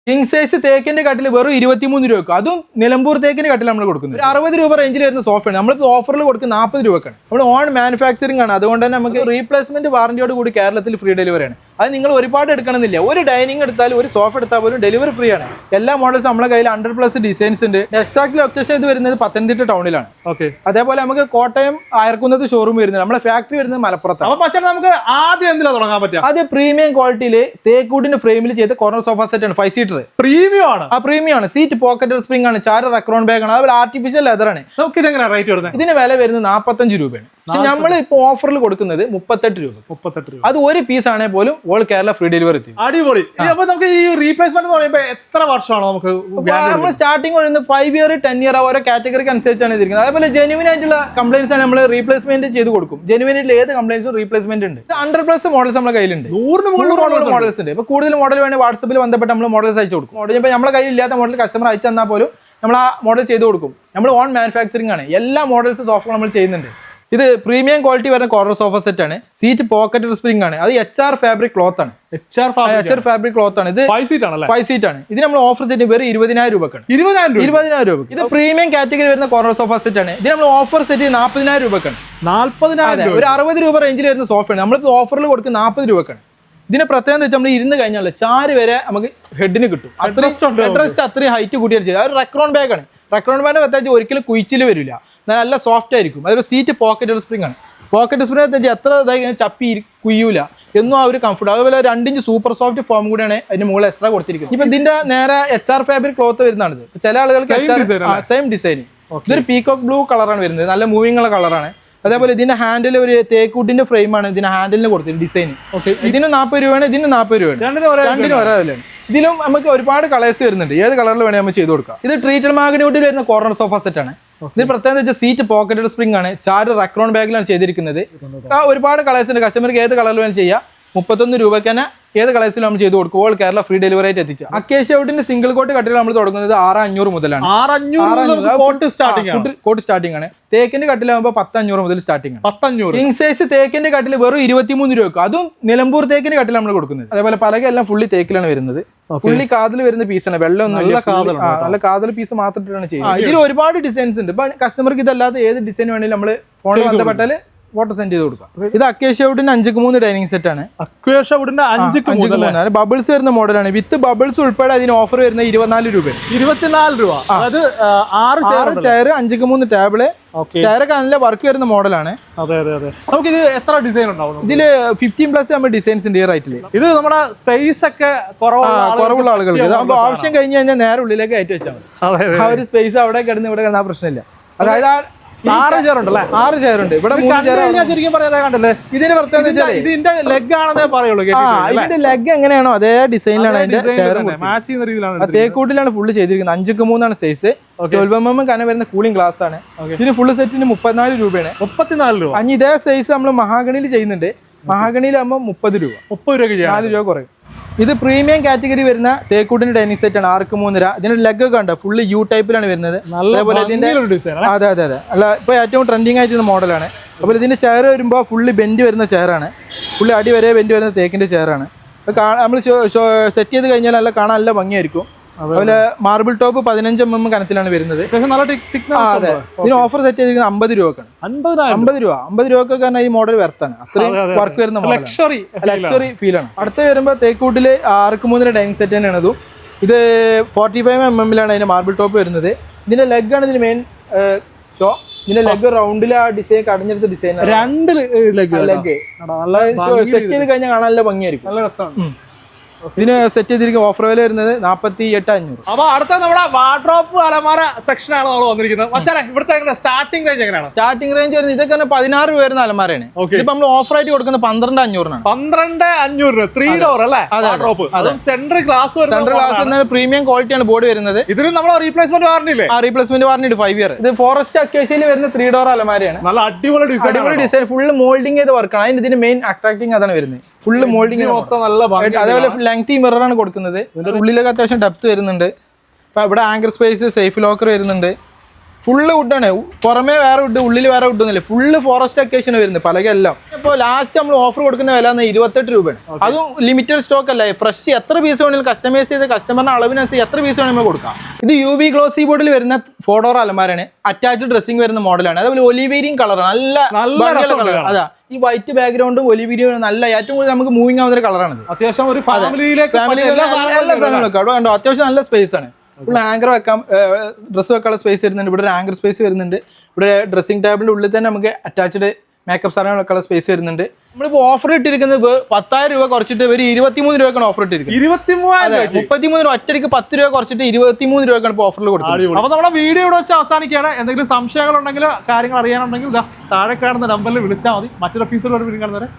King size തേക്കിന്റെ കട്ടിൽ വെറും 23 രൂപ. അതും നിലമ്പൂർ തേക്കിന്റെ കട്ടിൽ നമ്മൾ കൊടുക്കുന്നത്. 60 രൂപ റേഞ്ചിൽ വരുന്ന സോഫയാണ് നമ്മളിപ്പോൾ ഓഫറിൽ കൊടുക്കുന്ന 40 രൂപക്കാണ്. നമ്മൾ ഓൺ മാനുഫാക്ചറിംഗ് ആണ്. അതുകൊണ്ട് തന്നെ നമുക്ക് റീപ്ലേസ്മെന്റ് വാറന്റിയോട് കൂടി കേരളത്തിൽ ഫ്രീ ഡെലിവറിയാണ്. അത് നിങ്ങൾ ഒരുപാട് എടുക്കണമെന്നില്ല. ഒരു ഡൈനിങ് എടുത്താൽ ഒരു സോഫ എടുത്താൽ പോലും ഡെലിവറി ഫ്രീ ആണ്. എല്ലാ മോഡൽസും നമ്മളെ കയ്യിൽ 100+ ഡിസൈൻസ് ഉണ്ട്. എക്സാക്ട് ലൊക്കേഷൻ ഇത് വരുന്നത് പത്തനംതിട്ട ടൗണിലാണ്. ഓക്കെ. അതേപോലെ നമുക്ക് കോട്ടയം അയർക്കുന്നത്ത് ഷോറൂം വരുന്നത്, നമ്മുടെ ഫാക്ടറി വരുന്നത് മലപ്പുറത്താണ്. അപ്പൊ നമുക്ക് ആദ്യം എന്തിനാ തുടങ്ങാൻ പറ്റുക? അത് പ്രീമിയം ക്വാളിറ്റിയിൽ തേക്കൂടിന്റെ ഫ്രെയിമിൽ ചെയ്ത കോർണർ സോഫ സെറ്റ് ആണ്. 5 സീറ്റർ പ്രീമിയം ആണ്. പ്രീമിയം ആണ്. സീറ്റ് പോക്കറ്റ് സ്പ്രിംഗ് ആണ്. ചാര റക്രോൺ ബാഗ് ആണ്. അതുപോലെ ആർട്ടിഫിഷ്യൽ ലെതർ ആണ്. നമുക്ക് ഇതെങ്ങനെ റേറ്റ് വരുന്നത്? ഇതിന് വില വരുന്നത് 45 രൂപയാണ്. പക്ഷെ നമ്മൾ ഇപ്പൊ ഓഫറിൽ കൊടുക്കുന്നത് 38 രൂപ. 38 രൂപ. അത് ഒരു പീസ് ആണെങ്കിൽ പോലും ഓൾ കേരള ഫ്രീ ഡെലിവറി ചെയ്യും. അടിപൊളി. അപ്പൊ നമുക്ക് ഈ റീപ്ലേസ്മെന്റ് പറയുമ്പോൾ എത്ര വർഷമാണോ നമുക്ക്? നമ്മൾ സ്റ്റാർട്ടിംഗ് വരുന്നത് 5 ഇയർ 10 ഇയർ ഓരോ കാറ്റഗറിക്ക് അനുസരിച്ചാണ് ഇരിക്കുന്നത്. അതേപോലെ ജെനുവിൻ ആയിട്ടുള്ള കംപ്ലൈൻസ് ആണ് നമ്മൾ റീപ്ലേസ്മെന്റ് ചെയ്ത് കൊടുക്കും. ജെനുവിൻ ആയിട്ടുള്ള ഏത് കംപ്ലൈൻസും റീപ്ലേസ്മെന്റ് ഉണ്ട്. 100+ മോഡൽസ് നമ്മുടെ കയ്യിലുണ്ട്. 100 മോഡൽസ് ഉണ്ട്. ഇപ്പൊ കൂടുതൽ മോഡൽ വേണമെങ്കിൽ വാട്സപ്പിൽ ബന്ധപ്പെട്ട് നമ്മൾ മോഡൽസ് അയച്ചു കൊടുക്കും. മോഡൽ ഇപ്പൊ നമ്മുടെ കയ്യിൽ ഇല്ലാത്ത മോഡൽ കസ്റ്റമർ അയച്ചു തന്നാൽ പോലും നമ്മൾ ആ മോഡൽ ചെയ്ത് കൊടുക്കും. നമ്മൾ ഓൺ മാനുഫാക്ചറിംഗ് ആണ്. എല്ലാ മോഡൽസ് സോഫ നമ്മൾ ചെയ്യുന്നുണ്ട്. ഇത് പ്രീമിയം ക്വാളിറ്റി വരുന്ന കോർണർ സോഫ സെറ്റ് ആണ്. സീറ്റ് പോക്കറ്റ് സ്പ്രിംഗ് ആണ്. അത് HR ഫാബ്രിക് ക്ലോത്ത് ആണ്. HR ഫാബ്രിക് ക്ലോത്ത് ആണ്. ഇത് 5 സീറ്റ് ആണല്ലേ? 5 സീറ്റ് ആണ്. ഇത് നമ്മൾ ഓഫർ സെറ്റ് വെറും 20,000 രൂപക്കാണ്. 20,000 രൂപ. ഇത് പ്രീമിയം കാറ്റഗറി വരുന്ന കോർണർ സോഫ സെറ്റ് ആണ്. ഇത് നമ്മൾ ഓഫർ സെറ്റ് 40,000 രൂപക്കാണ്. 40,000. ഒരു 60 രൂപ റേഞ്ചിൽ വരുന്ന സോഫയാണ് നമ്മളിപ്പോൾ ഓഫറിൽ കൊടുക്കുന്ന 40 രൂപക്കാണ്. ഇതിന് പ്രത്യേകത വെച്ചാൽ നമ്മൾ ഇരുന്ന് കഴിഞ്ഞാൽ ചാര് വരെ നമുക്ക് ഹെഡിന് കിട്ടും. അത്രയും ഹൈറ്റ് കൂട്ടിയാണ് ചെയ്തത്. അത് റക്രോൺ ബാഗ് ആണ്. റക്രോൺ ബാഗ് പ്രത്യേകിച്ച് ഒരിക്കലും കുയിച്ചിൽ വരില്ല. നല്ല സോഫ്റ്റ് ആയിരിക്കും. അതൊരു സീറ്റ് പോക്കറ്റ് സ്പ്രിംഗ് ആണ്. പോക്കറ്റ് സ്പ്രിംഗ് എത്ര ഇതായി ചപ്പി കുയ്യൂല എന്നും ആ ഒരു കംഫർട്ട്. അതുപോലെ 2 ഇഞ്ച് സൂപ്പർ സോഫ്റ്റ് ഫോം കൂടിയാണ് അതിന് മുകളിൽ എക്സ്ട്രാ കൊടുത്തിരിക്കുന്നത്. ഇപ്പൊ ഇതിന്റെ നേരെ HR ഫാബ്രിക് ക്ലോത്ത് വരുന്നതാണ്. ചില ആളുകൾക്ക് സെയിം ഡിസൈൻ. ഇതൊരു പീകോക്ക് ബ്ലൂ കളറാണ് വരുന്നത്. നല്ല മൂവിംഗ് ഉള്ള കളറാണ്. അതേപോലെ ഇതിന്റെ ഹാൻഡിൽ ഒരു തേക്കൂട്ടിന്റെ ഫ്രെയിമാണ് ഇതിന്റെ ഹാൻഡിലിന് കൊടുത്തത് ഡിസൈൻ. ഇതിന് 40 രൂപയാണ്. ഇതിന് 40 രൂപയാണ്. രണ്ടിനും ഒരേ വിലയാണ്. ഇതിലും നമുക്ക് ഒരുപാട് കളേഴ്സ് വരുന്നുണ്ട്. ഏത് കളറിൽ വേണമെങ്കിൽ നമ്മൾ ചെയ്ത് കൊടുക്കാം. ഇത് ട്രീറ്റഡ് മാഗ്നോട്ടിൽ വരുന്ന കോർണർ സോഫ സെറ്റ് ആണ്. ഇത് പ്രത്യേകത വെച്ചാൽ സീറ്റ് പോക്കറ്റഡ് സ്പ്രിംഗ് ആണ്. ചാര് റക്രോൺ ബാഗിലാണ് ചെയ്തിരിക്കുന്നത്. ഒരുപാട് കളേഴ്സ് ഉണ്ട്. കസ്റ്റമർക്ക് ഏത് കളറിൽ വേണം ചെയ്യാം. 31 രൂപയ്ക്ക് തന്നെ ഏത് കളേഴ്സിലും നമ്മൾ ചെയ്ത് കൊടുക്കും. ഓൾ കേരള ഫ്രീ ഡെലിവറി ആയിട്ട് എത്തിച്ചു. അക്കേഷ്യ വുഡിന്റെ സിംഗിൾ കോട്ട് കട്ടിൽ നമ്മൾ തുടങ്ങുന്നത് 6,500 മുതലാണ്. കോട്ട് സ്റ്റാർട്ടിംഗ് ആണ്. തേക്കിന്റെ കട്ടിലാകുമ്പോൾ 10,500 മുതൽ സ്റ്റാർട്ടിംഗ് ആണ്. കിങ് സൈസ് തേക്കിന്റെ കട്ടിൽ വെറും 23 രൂപ. അതും നിലമ്പൂർ തേക്കിന്റെ കട്ടിൽ നമ്മൾ കൊടുക്കുന്നത്. അതേപോലെ പലകെല്ലാം ഫുള്ളി തേക്കിലാണ് വരുന്നത്. ഫുള്ളി കാതിൽ വരുന്ന പീസാണ്. വെള്ളമൊന്നും നല്ല കാതൽ പീസ് മാത്രമായിട്ടാണ് ചെയ്യുന്നത്. ഇതിൽ ഒരുപാട് ഡിസൈൻസ് ഉണ്ട്. ഇപ്പൊ കസ്റ്റമർക്ക് ഇതല്ലാതെ ഏത് ഡിസൈൻ വേണമെങ്കിലും നമ്മൾ ഫോണിൽ ബന്ധപ്പെട്ടാൽ ഫോട്ടോ സെൻഡ് ചെയ്ത് കൊടുക്കാം. ഇത് അക്കേഷ്യ വുഡിന്റെ 5x3 ഡൈനിങ് സെറ്റ് ആണ്. അക്കേഷ്യ വുഡിന്റെ 5x3 ബബിൾസ് വരുന്ന മോഡലാണ്. വിത്ത് ബബിൾസ് ഉൾപ്പെടെ അതിന് ഓഫർ വരുന്ന 24 രൂപ. 24 രൂപ. അതായത് 6 ചെയർ 5x3 ടേബിള്. ചെയറൊക്കെ നല്ല വർക്ക് വരുന്ന മോഡലാണ്. നമുക്ക് ഇത് എത്ര ഡിസൈൻ ഉണ്ടാവും? ഇതില് 15+ നമ്മൾ ഡിസൈൻസ് ഉണ്ട് ഈ റൈറ്റില്. ഇത് നമ്മുടെ സ്പേസ് ഒക്കെ കുറവുള്ള ആളുകൾക്ക് ഇതാകുമ്പോൾ ആവശ്യം കഴിഞ്ഞ് കഴിഞ്ഞാൽ നേരെ ഉള്ളിലേക്ക് കയറ്റി വെച്ചാൽ മതി. ആ ഒരു സ്പേസ് അവിടെ കിടന്ന് ഇവിടെ കിടന്ന പ്രശ്നമില്ല. അതായത് 6 ചെയർ ഉണ്ടല്ലേ? 6 ചെയർ ഉണ്ട്. ഇവിടെ ശരിക്കും പറയാതെ കണ്ടല്ലേ. ഇതിന് പ്രത്യേകത ഇതിന്റെ ലെഗ് ആണെന്നേ പറയുള്ളൂ. ഇതിന്റെ ലെഗ് എങ്ങനെയാണോ അതേ ഡിസൈനിലാണ് അതിന്റെ ചെയർ മാച്ച് ചെയ്യുന്ന രീതിയിലാണ്. തേക്കൂട്ടിലാണ് ഫുള്ള് ചെയ്തിരിക്കുന്നത്. 5x3 size. 12 mm കനം വരുന്ന കൂളിംഗ് ഗ്ലാസ് ആണ്. ഇതിന് ഫുള്ള് സെറ്റിന് 34 രൂപയാണ്. 34 രൂപ. അഞ്ഞ് ഇതേ സൈസ് നമ്മൾ മഹാഗണിയിൽ ചെയ്യുന്നുണ്ട്. മഹാഗണിയിലാകുമ്പോൾ 30 രൂപ. 4 രൂപ കുറയും. ഇത് പ്രീമിയം കാറ്റഗറി വരുന്ന തേക്കൂട്ടിന്റെ ഡൈനിങ് സെറ്റ് ആണ്. 6x3. ഇതിന്റെ ലെഗ് ഒക്കെ ഉണ്ട്. ഫുള്ള് യു ടൈപ്പിലാണ് വരുന്നത്. അതേപോലെ ഇതിന്റെ അതെ അല്ല ഇപ്പൊ ഏറ്റവും ട്രെൻഡിങ് ആയിട്ടുള്ള മോഡലാണ്. അതുപോലെ ഇതിന്റെ ചെയർ വരുമ്പോൾ ഫുള്ള് ബെൻഡ് വരുന്ന ചെയറാണ്. ഫുള്ള് അടി വരെ ബെൻഡ് വരുന്ന തേക്കിന്റെ ചെയറാണ്. നമ്മൾ സെറ്റ് ചെയ്ത് കഴിഞ്ഞാൽ നല്ല കാണാൻ നല്ല ഭംഗിയായിരിക്കും. അതുപോലെ മാർബിൾ ടോപ്പ് 15 mm കനത്തിലാണ് വരുന്നത്. ഇതിന് ഓഫർ സെറ്റ് ചെയ്തിരിക്കുന്നത് 50 രൂപക്കാണ്. 50 രൂപ. 50 രൂപക്കൊക്കെ ഈ മോഡൽ വെർത്താണ്. അത്രയും വർക്ക് വരുന്ന ലക്ഷറി ഫീലാണ്. അടുത്ത വരുമ്പോൾ തേക്കൂട്ടില് 6x3 ഡൈനിങ് സെറ്റ് തന്നെയാണ്. ഇതും ഇത് 45 mm അതിന്റെ മാർബിൾ ടോപ്പ് വരുന്നത്. ഇതിന്റെ ലെഗ് ആണ് ഇതിന് മെയിൻ ഷോ. ഇതിന്റെ ലെഗ് റൗണ്ടിൽ ആ ഡിസൈൻ കടഞ്ഞെടുത്ത ഡിസൈൻ. 2 ലെഗ് സെറ്റ് ചെയ്ത് കഴിഞ്ഞാൽ കാണാൻ നല്ല ഭംഗിയായിരിക്കും. നല്ല രസമാണ്. ഇതിന് സെറ്റ് ചെയ്തിരിക്കുന്ന ഓഫർ വില വരുന്നത് 48,500. അപ്പൊ അടുത്ത നമ്മുടെ വാർഡ്രോബ് അലമാര സെക്ഷൻ ആണ് നമ്മൾ വന്നിരിക്കുന്നത്. ഇവിടുത്തെ സ്റ്റാർട്ടിംഗ് റേഞ്ച് എങ്ങനെയാണ്? സ്റ്റാർട്ടിംഗ് റേഞ്ച് വരുന്നത് ഇതൊക്കെ 16 രൂപ വരുന്ന അലമാരയാണ്. ഇപ്പൊ നമ്മൾ ഓഫർ ആയിട്ട് കൊടുക്കുന്നത് 12,500. 12,500 3 ഡോർ അല്ലേ? സെൻട്രൽ ഗ്ലാസ് പ്രീമിയം ക്വാളിറ്റിയാണ് ബോർഡ് വരുന്നത്. ഇതിന് നമ്മൾ റീപ്ലേസ്മെന്റ് വാറന്റി ഇല്ലേ? Replacement warranty 5 year. ഇത് ഫോറസ്റ്റ് അക്കേഷ്യയിൽ വരുന്ന 3 ഡോർ അലമാരയാണ്. നല്ല അടിപൊളി ഡിസൈൻ. ഫുള്ള് മോൾഡിംഗ് ചെയ്ത് വർക്കാണ്. അതിന് ഇതിന് മെയിൻ അട്രാക്ടിങ് അതാണ് വരുന്നത്. ഫുള്ള് മോൾഡിംഗ് നല്ല ഭംഗി. അതേപോലെ ലെങ്തി മിററാണ് കൊടുക്കുന്നത്. ഉള്ളിലൊക്കെ അത്യാവശ്യം ഡെപ്ത് വരുന്നുണ്ട്. ഇവിടെ ആങ്കർ സ്പേസ്, സേഫ് ലോക്കർ വരുന്നുണ്ട്. ഫുള്ള് വുഡാണ്, പുറമേ വേറെ വുഡ് ഉള്ളിൽ വേറെ വുഡ് ഒന്നുമില്ല, ഫുള്ള് ഫോറസ്റ്റ് അക്കേഷൻ വരുന്നത് പലകെല്ലാം. ഇപ്പോൾ ലാസ്റ്റ് നമ്മൾ ഓഫർ കൊടുക്കുന്ന വില 28 രൂപയാണ്. അതും ലിമിറ്റഡ് സ്റ്റോക്ക് അല്ല, ഫ്രഷ് എത്ര പീസ് വേണമെങ്കിലും കസ്റ്റമൈസ് ചെയ്ത് കസ്റ്റമറിന്റെ അളവിനനുസരിച്ച് എത്ര പീസ് വേണമെങ്കിൽ നമ്മൾ കൊടുക്കാം. ഇത് UV ഗ്ലോസി ബോർഡിൽ വരുന്ന 4 ഡോർ അലമാരാണ്, അറ്റാച്ച്ഡ് ഡ്രസ്സിംഗ് വരുന്ന മോഡലാണ്. അതേപോലെ ഒലിവേരിയും കളറാണ്, നല്ല കളർ. അതാ ഈ വൈറ്റ് ബാക്ക്ഗ്രൗണ്ടും ഒലിവേരിയും നല്ല ഏറ്റവും കൂടുതൽ നമുക്ക് മൂവിങ് ആവുന്ന ഒരു കളറാണ്. അത്യാവശ്യം ഒരു ഫാമിലിയിലേക്ക് എല്ലാ സാധനങ്ങളൊക്കെ അവിടെ കണ്ടോ, അത്യാവശ്യം നല്ല സ്പേസ് ആണ്. ഫുൾ ആങ്കർ വെക്കാം, ഡ്രസ്സ് വെക്കാനുള്ള സ്പേസ് വരുന്നുണ്ട്. ഇവിടെ ഒരു ആങ്കർ സ്പേസ് വരുന്നുണ്ട്. ഇവിടെ ഡ്രസ്സിംഗ് ടേബിളിന്റെ ഉള്ളിൽ തന്നെ നമുക്ക് അറ്റാച്ച്ഡ് മേക്കപ്പ് സാധനങ്ങൾ വെക്കാനുള്ള സ്പേസ് വരുന്നുണ്ട്. നമ്മളിപ്പോൾ ഓഫർ ഇട്ടിരിക്കുന്നത് 10,000 രൂപ കുറച്ചിട്ട് ഒരു 23 രൂപക്കാണ് ഓഫർ ഇട്ടിരിക്കുന്നത്. 33 രൂപ ഒറ്റയ്ക്ക് 10 രൂപ കുറച്ചിട്ട് 23 രൂപക്കാണ് ഇപ്പോൾ ഓഫറിൽ കൊടുക്കുന്നത്. അപ്പോൾ നമ്മുടെ വീഡിയോ ഇവിടെ വെച്ച് അവസാനിക്കുകയാണ്. എന്തെങ്കിലും സംശയങ്ങൾ ഉണ്ടെങ്കിൽ കാര്യങ്ങൾ അറിയാനുണ്ടെങ്കിൽ താഴെ കാണുന്ന നമ്പറിൽ വിളിച്ചാൽ മതി. മറ്റൊരു എപ്പിസോഡ് കാണുന്നവരെ